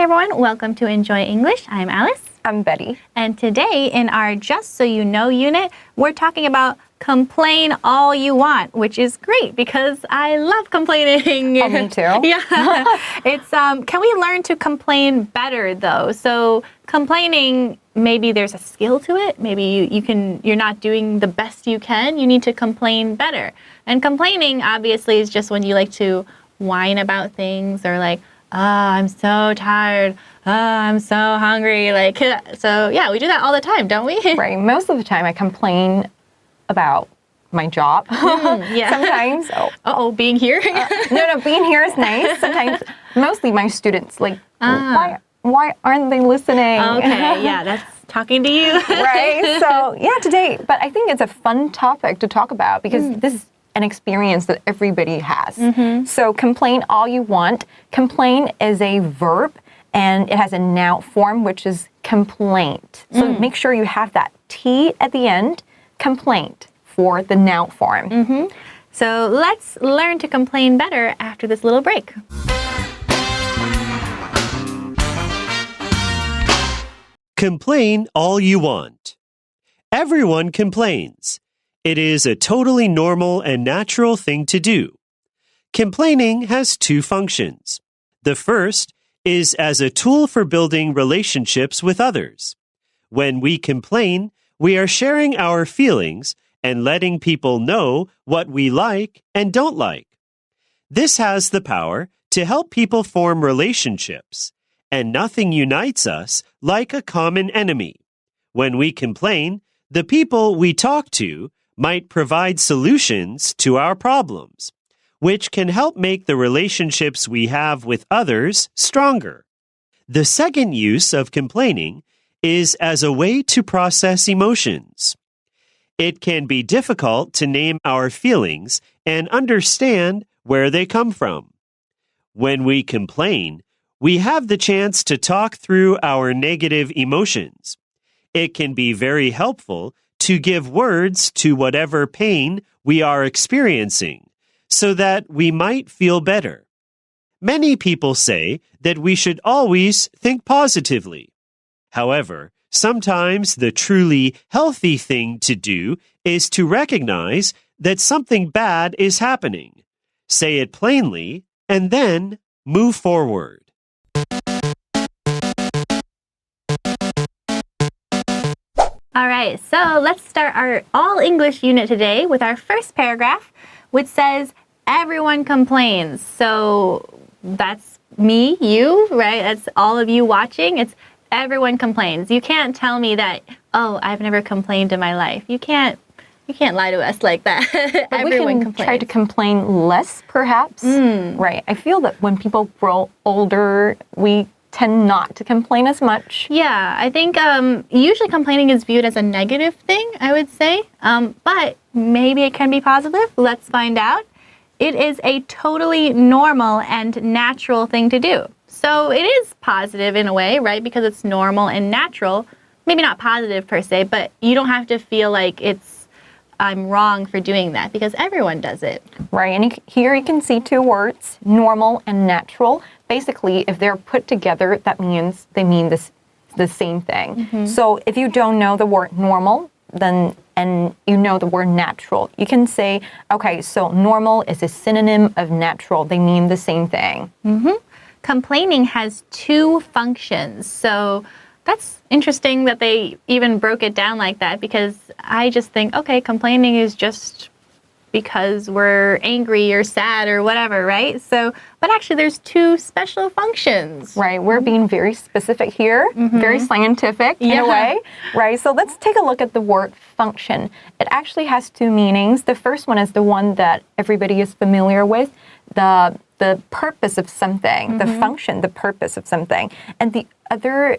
everyone, welcome to Enjoy English. I'm Alice. I'm Betty. And today in our Just So You Know unit, we're talking about complain all you want, which is great because I love complaining. Oh, me too. Yeah. It's can we learn to complain better though? So complaining, maybe there's a skill to it. Maybe you're not doing the best you can. You need to complain better. And complaining obviously is just when you like to whine about things or like, I'm so tired. I'm so hungry. So yeah, we do that all the time, don't we? Right. Most of the time I complain about my job. Yeah. Sometimes. Being here? No, being here is nice. Sometimes, mostly my students, why aren't they listening? Okay, yeah, that's talking to you. Right. So yeah, today, but I think it's a fun topic to talk about because this is an experience that everybody has. So complain all you want. Complain is a verb and it has a noun form, which is complaint. So make sure you have that T at the end, complaint, for the noun form. So let's learn to complain better after this little break. Complain all you want. Everyone complains. It is a totally normal and natural thing to do. Complaining has two functions. The first is as a tool for building relationships with others. When we complain, we are sharing our feelings and letting people know what we like and don't like. This has the power to help people form relationships, and nothing unites us like a common enemy. When we complain, the people we talk to might provide solutions to our problems, which can help make the relationships we have with others stronger. The second use of complaining is as a way to process emotions. It can be difficult to name our feelings and understand where they come from. When we complain, we have the chance to talk through our negative emotions. It can be very helpful to give words to whatever pain we are experiencing so that we might feel better. Many people say that we should always think positively. However, sometimes the truly healthy thing to do is to recognize that something bad is happening, say it plainly, and then move forward. All right, so let's start our all English unit today with our first paragraph, which says, everyone complains. So that's me, you, right? That's all of you watching. It's everyone complains. You can't tell me that, I've never complained in my life. You can't lie to us like that. But Everyone we can complains. try to complain less, perhaps. Right. I feel that when people grow older, we tend not to complain as much. Yeah, I think usually complaining is viewed as a negative thing, I would say. But maybe it can be positive. Let's find out. It is a totally normal and natural thing to do. So it is positive in a way, right? Because it's normal and natural. Maybe not positive per se, but you don't have to feel like I'm wrong for doing that because everyone does it. Right, and here you can see two words, normal and natural. Basically, if they're put together, that means they mean the same thing. So if you don't know the word normal, and you know the word natural, you can say, okay, so normal is a synonym of natural. They mean the same thing. Complaining has two functions. So that's interesting that they even broke it down like that because I just think, okay, complaining is just because we're angry or sad or whatever, right? So, but actually there's two special functions. Right, we're being very specific here, very scientific in a way. Right, so let's take a look at the word function. It actually has two meanings. The first one is the one that everybody is familiar with, the purpose of something, the function, the purpose of something. And the other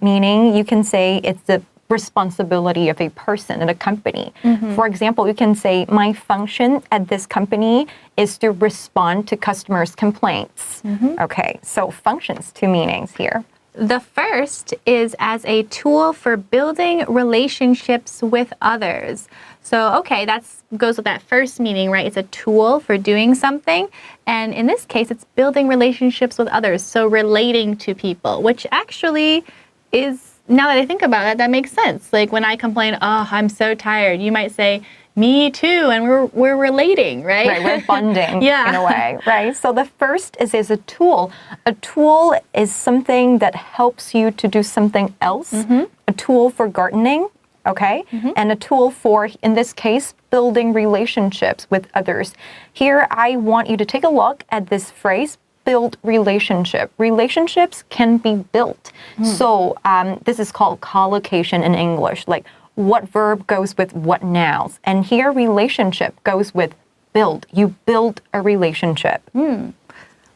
meaning, you can say it's the responsibility of a person in a company. For example, you can say, my function at this company is to respond to customers' complaints. Okay, so functions, two meanings here. The first is as a tool for building relationships with others. So, okay, that goes with that first meaning, right? It's a tool for doing something. And in this case, it's building relationships with others. So relating to people, which actually is, now that I think about it, that makes sense. Like when I complain, oh, I'm so tired, you might say, me too, and we're relating, right? Right, we're bonding yeah. in a way, right? So the first is a tool. A tool is something that helps you to do something else. A tool for gardening, okay? And a tool for, in this case, building relationships with others. Here, I want you to take a look at this phrase, build relationship. Relationships can be built. So this is called collocation in English, like what verb goes with what nouns. And here, relationship goes with build. You build a relationship.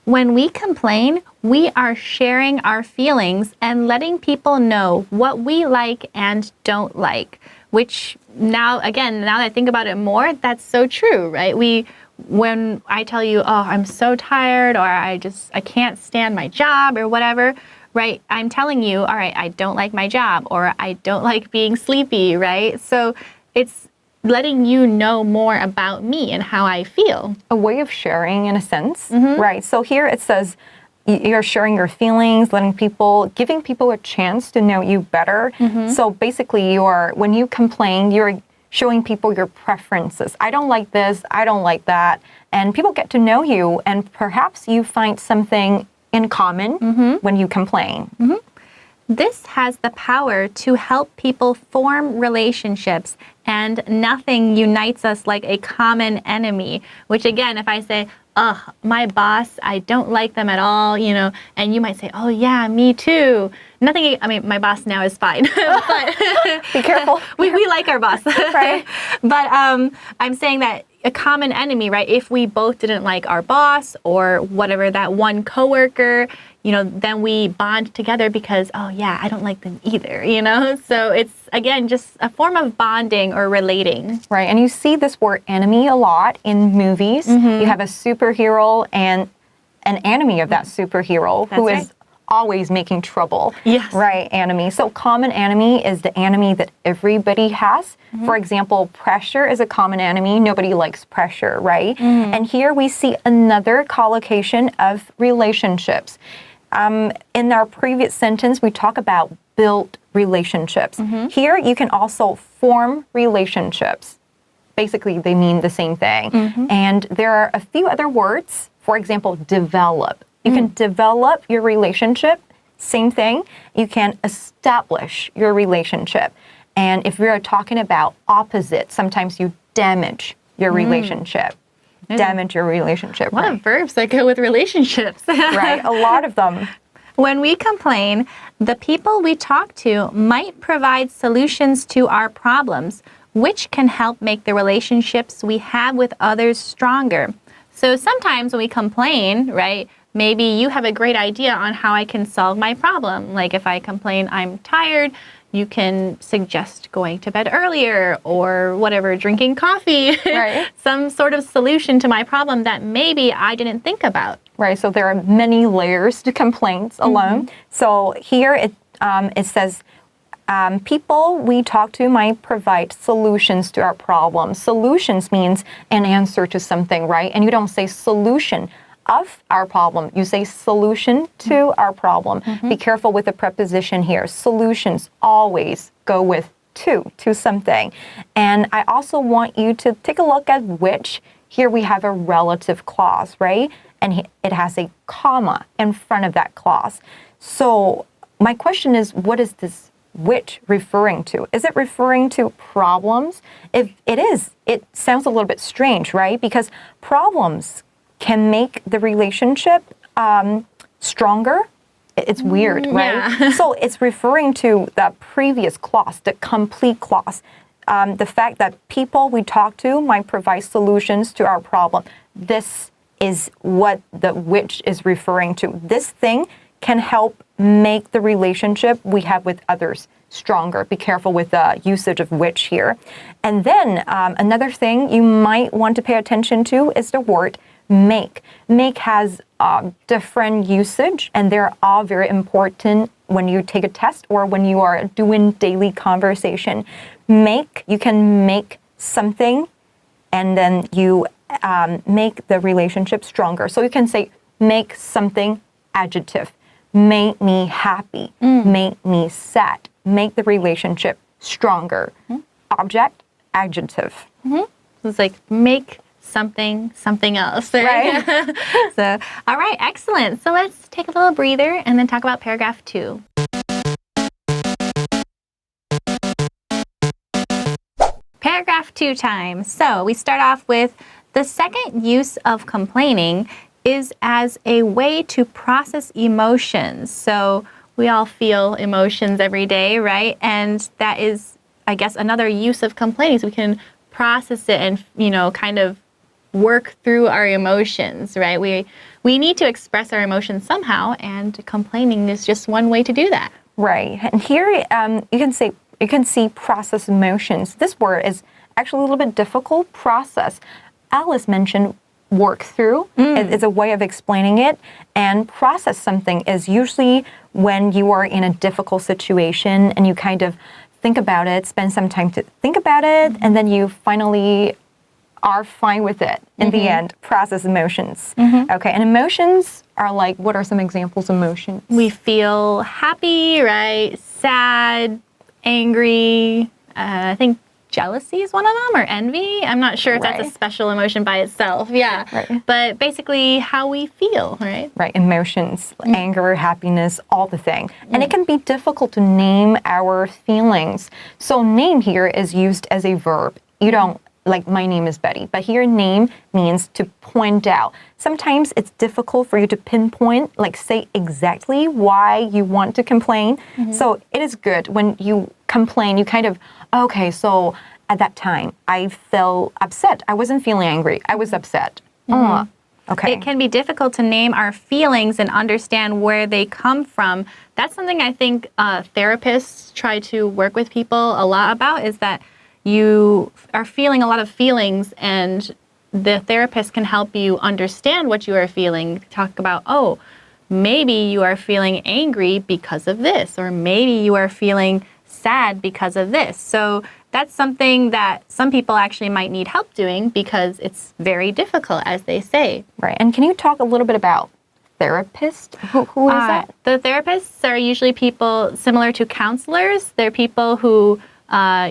When we complain, we are sharing our feelings and letting people know what we like and don't like, which now that I think about it more, that's so true, right? When I tell you, oh, I'm so tired, or I can't stand my job or whatever, right? I'm telling you, all right, I don't like my job, or I don't like being sleepy, right? So it's letting you know more about me and how I feel. A way of sharing in a sense, right? So here it says you're sharing your feelings, giving people a chance to know you better. So basically when you complain, you're showing people your preferences. I don't like this, I don't like that. And people get to know you, and perhaps you find something in common when you complain. This has the power to help people form relationships, and nothing unites us like a common enemy, which again, if I say, oh, my boss, I don't like them at all, and you might say, oh yeah, me too. My boss now is fine. But be careful. we like our boss. Right. But I'm saying that a common enemy, right? If we both didn't like our boss or whatever, that one coworker, then we bond together because, oh yeah, I don't like them either, So it's, again, just a form of bonding or relating. Right, and you see this word enemy a lot in movies. You have a superhero and an enemy of that superhero who is always making trouble. Yes. Right, enemy. So common enemy is the enemy that everybody has. For example, pressure is a common enemy. Nobody likes pressure, right? And here we see another collocation of relationships. In our previous sentence, we talk about build relationships. Here, you can also form relationships. Basically, they mean the same thing. And there are a few other words. For example, develop. You can develop your relationship. Same thing. You can establish your relationship. And if we're talking about opposite, sometimes you damage your relationship. Damage your relationship. A lot of verbs that go with relationships. Right, a lot of them. When we complain, the people we talk to might provide solutions to our problems, which can help make the relationships we have with others stronger. So sometimes when we complain, right, maybe you have a great idea on how I can solve my problem. Like if I complain I'm tired, you can suggest going to bed earlier or whatever, drinking coffee. Right. Some sort of solution to my problem that maybe I didn't think about. Right, so there are many layers to complaints alone. So here it says, people we talk to might provide solutions to our problems. Solutions means an answer to something, right? And you don't say solution of our problem. You say solution to our problem. Be careful with the preposition here. Solutions always go with to something. And I also want you to take a look at which. Here we have a relative clause, right? And it has a comma in front of that clause. So my question is, what is this which referring to? Is it referring to problems? If it is, it sounds a little bit strange, right? Because problems can make the relationship stronger. It's weird, right? Yeah. So it's referring to the previous clause, the complete clause. The fact that people we talk to might provide solutions to our problem. This is what the which is referring to. This thing can help make the relationship we have with others stronger. Be careful with the usage of which here. And then another thing you might want to pay attention to is the word make. Make has different usage, and they're all very important when you take a test or when you are doing daily conversation. You can make something and then you make the relationship stronger. So you can say make something adjective, make me happy, make me sad, make the relationship stronger. Object, adjective. So it's like make something else, right? So, all right, excellent. So let's take a little breather and then talk about paragraph 2. Paragraph 2 time. So we start off with the second use of complaining is as a way to process emotions. So we all feel emotions every day, right? And that is, I guess, another use of complaining. So we can process it and, kind of work through our emotions, right? We need to express our emotions somehow, and complaining is just one way to do that. Right. And here you can see process emotions. This word is actually a little bit difficult. Process. Alice mentioned work through. It's a way of explaining it. And process something is usually when you are in a difficult situation and you kind of think about it, spend some time to think about it, and then you finally are fine with it in the end. Process emotions. Okay, and emotions are like, what are some examples of emotions? We feel happy, right? Sad, angry, I think jealousy is one of them, or envy. I'm not sure if that's a special emotion by itself. Yeah. Right. But basically how we feel, right? Right. Emotions, anger, happiness, all the thing. And it can be difficult to name our feelings. So name here is used as a verb. You don't, like, my name is Betty, but here name means to point out. Sometimes it's difficult for you to pinpoint, like say exactly why you want to complain. So it is good when you complain, you kind of, okay, so at that time I felt upset. I wasn't feeling angry. I was upset. Okay. It can be difficult to name our feelings and understand where they come from. That's something I think therapists try to work with people a lot about, is that you are feeling a lot of feelings and the therapist can help you understand what you are feeling. Talk about, oh, maybe you are feeling angry because of this, or maybe you are feeling sad because of this. So that's something that some people actually might need help doing because it's very difficult, as they say. Right. And can you talk a little bit about therapists? Who is that? The therapists are usually people similar to counselors. They're people who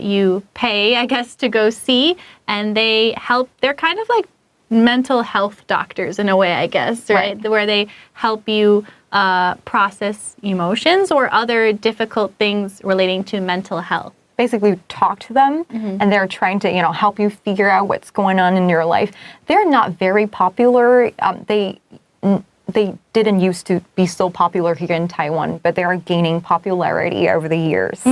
you pay, I guess, to go see, and they help. They're kind of like mental health doctors in a way, I guess, right? Where they help you process emotions or other difficult things relating to mental health. Basically talk to them and they're trying to, help you figure out what's going on in your life. They're not very popular. They didn't used to be so popular here in Taiwan, but they are gaining popularity over the years.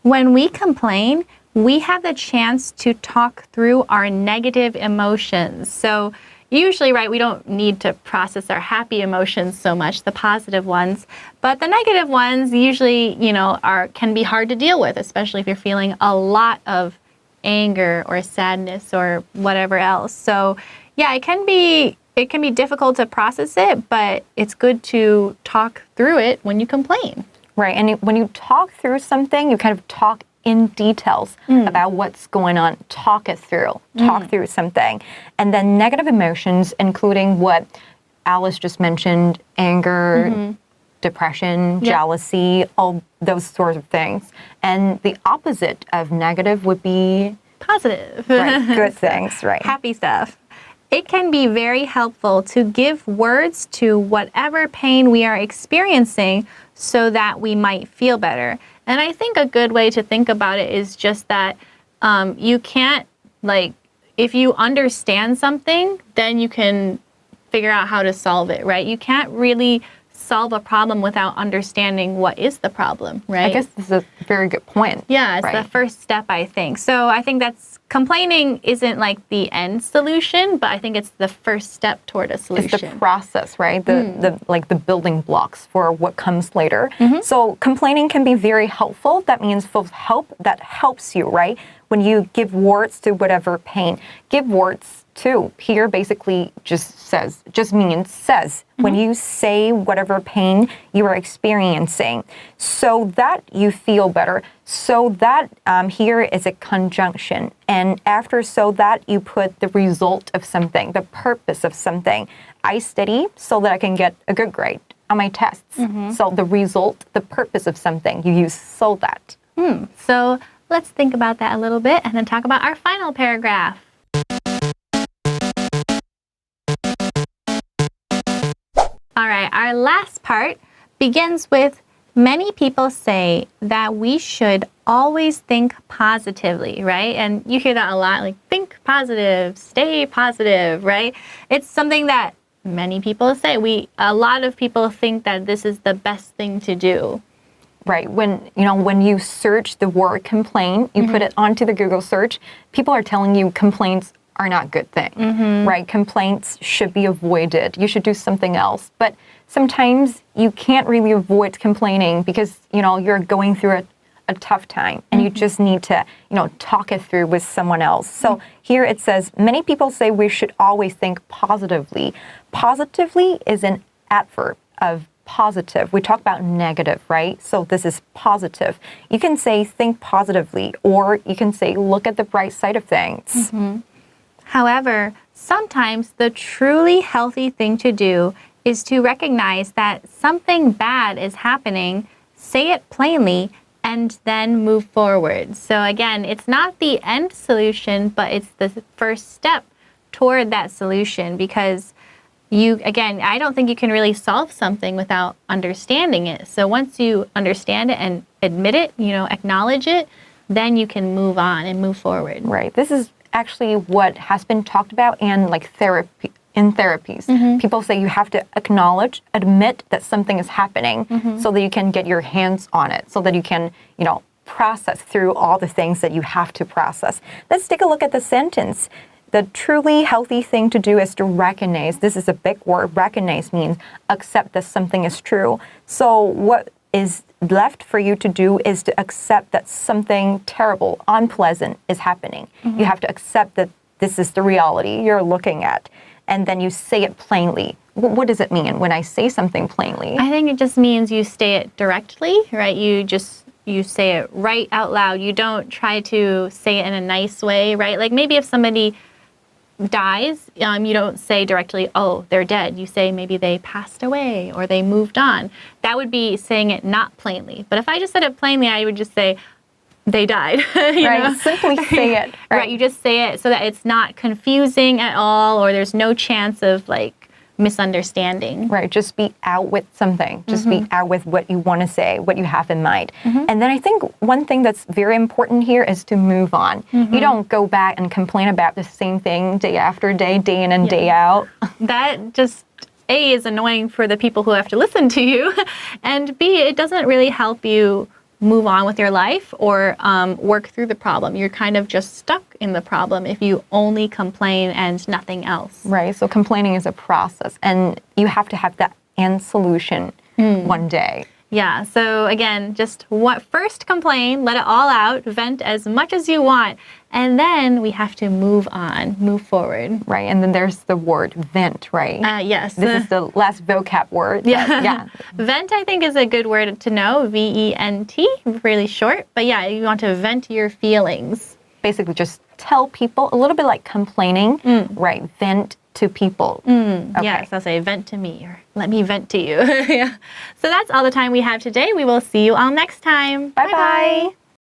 When we complain, we have the chance to talk through our negative emotions. So usually, right, we don't need to process our happy emotions so much, the positive ones, but the negative ones usually, can be hard to deal with, especially if you're feeling a lot of anger or sadness or whatever else. So yeah, it can be difficult to process it, but it's good to talk through it when you complain. Right, and when you talk through something, you kind of talk in details about what's going on, talk it through, talk through something. And then negative emotions, including what Alice just mentioned, anger, depression, jealousy, all those sorts of things. And the opposite of negative would be positive. Right, good things, right. Happy stuff. It can be very helpful to give words to whatever pain we are experiencing so that we might feel better. And I think a good way to think about it is just that you can't, if you understand something, then you can figure out how to solve it, right? You can't really solve a problem without understanding what is the problem, right? I guess this is a very good point. Yeah, it's the first step, I think. So I think complaining isn't like the end solution, but I think it's the first step toward a solution. It's the process, right? The building blocks for what comes later. So complaining can be very helpful. That means full of help that helps you, right? when you give words to whatever pain. Give words to here basically just means says. When you say whatever pain you are experiencing, so that you feel better. So that here is a conjunction. And after so that, you put the result of something, the purpose of something. I study so that I can get a good grade on my tests. So the result, the purpose of something, you use so that. So let's think about that a little bit and then talk about our final paragraph. All right, our last part begins with many people say that we should always think positively, right? And you hear that a lot, like think positive, stay positive, right? It's something that many people say. A lot of people think that this is the best thing to do. Right. When you search the word complain, you put it onto the Google search, people are telling you complaints are not a good thing, right? Complaints should be avoided. You should do something else. But sometimes you can't really avoid complaining because, you're going through a tough time and you just need to, talk it through with someone else. So here it says, many people say we should always think positively. Positively is an adverb of positive. We talk about negative, right? So this is positive. You can say think positively, or you can say look at the bright side of things. However, sometimes the truly healthy thing to do is to recognize that something bad is happening, say it plainly, and then move forward. So again, it's not the end solution, but it's the first step toward that solution, because I don't think you can really solve something without understanding it. So once you understand it and admit it, acknowledge it, then you can move on and move forward. Right. This is actually what has been talked about in therapies. People say you have to admit that something is happening so that you can get your hands on it, so that you can, process through all the things that you have to process. Let's take a look at the sentence. The truly healthy thing to do is to recognize. This is a big word. Recognize means accept that something is true. So what is left for you to do is to accept that something terrible, unpleasant is happening. You have to accept that this is the reality you're looking at. And then you say it plainly. What does it mean when I say something plainly? I think it just means you say it directly, right? You say it right out loud. You don't try to say it in a nice way, right? Like maybe if somebody dies, you don't say directly, oh, they're dead. You say maybe they passed away or they moved on. That would be saying it not plainly. But if I just said it plainly, I would just say they died. Right, simply say it. Right, you just say it so that it's not confusing at all, or there's no chance of misunderstanding. Right, just be out with something. Just be out with what you want to say, what you have in mind. And then I think one thing that's very important here is to move on. You don't go back and complain about the same thing day after day, day in and day out. That just, A, is annoying for the people who have to listen to you, and B, it doesn't really help you move on with your life or work through the problem. You're kind of just stuck in the problem if you only complain and nothing else. Right, so complaining is a process, and you have to have that end solution one day. Yeah, so again, first complain, let it all out, vent as much as you want, and then we have to move on, move forward. Right, and then there's the word vent, right? Yes. This is the last vocab word. Yeah. Vent, I think, is a good word to know, V-E-N-T, really short. But yeah, you want to vent your feelings. Basically just tell people, a little bit like complaining, right? Vent to people. Okay. Yes, I'll say vent to me or let me vent to you. Yeah. So that's all the time we have today. We will see you all next time. Bye-bye.